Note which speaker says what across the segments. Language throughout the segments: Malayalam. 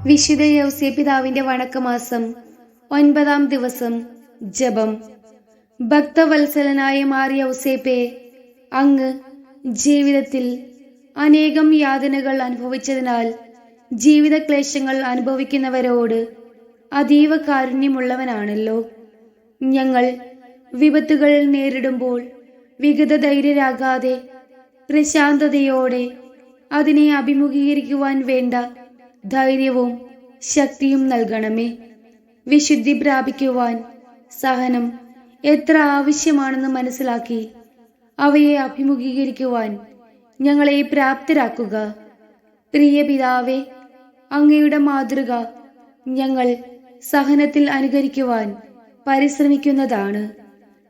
Speaker 1: വിശുദ്ധ യൗസേ പിതാവിന്റെ വണക്കമാസം 9-ാം ദിവസം. ജപം. ഭക്തവത്സലനായ മാർ യൗസേപ്പേ, അങ്ങ് ജീവിതത്തിൽ അനേകം യാതനകൾ അനുഭവിച്ചതിനാൽ ജീവിത ക്ലേശങ്ങൾ അനുഭവിക്കുന്നവരോട് അതീവ കാരുണ്യമുള്ളവനാണല്ലോ. ഞങ്ങൾ വിപത്തുകൾ നേരിടുമ്പോൾ വിഗതധൈര്യരാകാതെ പ്രശാന്തതയോടെ അതിനെ അഭിമുഖീകരിക്കുവാൻ വേണ്ട ധൈര്യവും ശക്തിയും നൽകണമേ. വിശുദ്ധി പ്രാപിക്കുവാൻ സഹനം എത്ര ആവശ്യമാണെന്ന് മനസ്സിലാക്കി അവയെ അഭിമുഖീകരിക്കുവാൻ ഞങ്ങളെ പ്രാപ്തരാക്കുക. പ്രിയ പിതാവേ, അങ്ങയുടെ മാതൃക ഞങ്ങൾ സഹനത്തിൽ അനുകരിക്കുവാൻ പരിശ്രമിക്കുന്നതാണ്.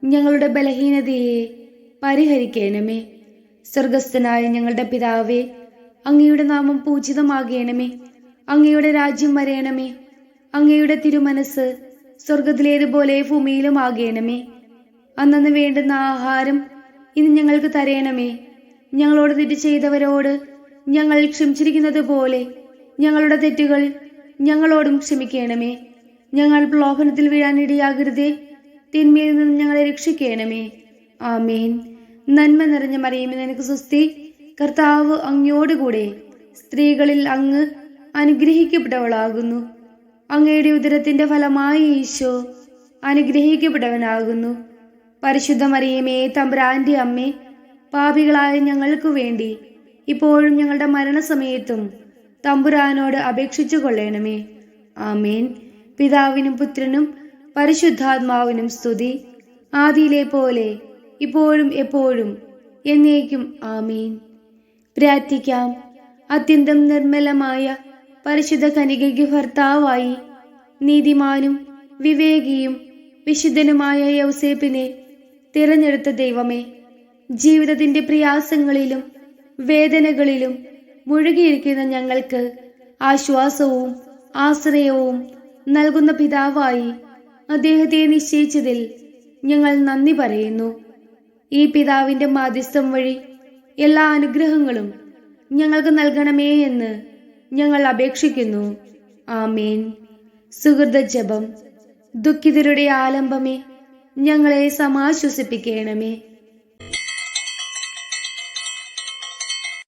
Speaker 1: ഞങ്ങളുടെ ബലഹീനതയെ പരിഹരിക്കണമേ. സ്വർഗസ്ഥനായ ഞങ്ങളുടെ പിതാവേ, അങ്ങയുടെ നാമം പൂജിതമാകണമേ. അങ്ങയുടെ രാജ്യം വരയണമേ. അങ്ങയുടെ തിരുമനസ് സ്വർഗത്തിലേതുപോലെ ഭൂമിയിലും ആകണമേ. അന്നന്ന് വേണ്ടുന്ന ആഹാരം ഇന്ന് ഞങ്ങൾക്ക് തരയണമേ. ഞങ്ങളോട് തെറ്റ് ചെയ്തവരോട് ഞങ്ങൾ ക്ഷമിച്ചിരിക്കുന്നത് പോലെ ഞങ്ങളുടെ തെറ്റുകൾ ഞങ്ങളോടും ക്ഷമിക്കണമേ. ഞങ്ങൾ പ്രലോഭനത്തിൽ വീഴാനിടയാകരുതേ. തിന്മയിൽ നിന്നും ഞങ്ങളെ രക്ഷിക്കണമേ. ആമേൻ. നന്മ നിറഞ്ഞ മറിയമേ, നിനക്ക് സ്വസ്തി. കർത്താവ് അങ്ങയോടുകൂടെ സ്ത്രീകളിൽ അങ്ങ് അനുഗ്രഹിക്കപ്പെട്ടവളാകുന്നു. അങ്ങയുടെ ഉദരത്തിന്റെ ഫലമായി ഈശോ അനുഗ്രഹിക്കപ്പെട്ടവനാകുന്നു. പരിശുദ്ധ മറിയമേ, തമ്പുരാന്റെ അമ്മേ, പാപികളായ ഞങ്ങൾക്ക് വേണ്ടി ഇപ്പോഴും ഞങ്ങളുടെ മരണസമയത്തും തമ്പുരാനോട് അപേക്ഷിച്ചു കൊള്ളണമേ. ആമേൻ. പിതാവിനും പുത്രനും പരിശുദ്ധാത്മാവിനും സ്തുതി, ആദിയിലെ പോലെ ഇപ്പോഴും എപ്പോഴും എന്നേക്കും. ആമേൻ. പ്രാർത്ഥിക്കാം. അത്യന്തം നിർമ്മലമായ പരിശുദ്ധ കന്യകയ്ക്ക് ഭർത്താവായി നീതിമാനും വിവേകിയും വിശുദ്ധനുമായ യൗസേപ്പിനെ തിരഞ്ഞെടുത്ത ദൈവമേ, ജീവിതത്തിന്റെ പ്രയാസങ്ങളിലും വേദനകളിലും മുഴുകിയിരിക്കുന്ന ഞങ്ങൾക്ക് ആശ്വാസവും ആശ്രയവും നൽകുന്ന പിതാവായി അദ്ദേഹത്തെ നിശ്ചയിച്ചതിൽ ഞങ്ങൾ നന്ദി പറയുന്നു. ഈ പിതാവിന്റെ മാധ്യസ്ഥം വഴി എല്ലാ അനുഗ്രഹങ്ങളും ഞങ്ങൾക്ക് നൽകണമേ എന്ന് ഞങ്ങൾ അപേക്ഷിക്കുന്നു. ആമേൻ. സുഹൃത ജപം. ദുഃഖിതരുടെ ആലംബമേ, ഞങ്ങളെ സമാശ്വസിപ്പിക്കണമേ.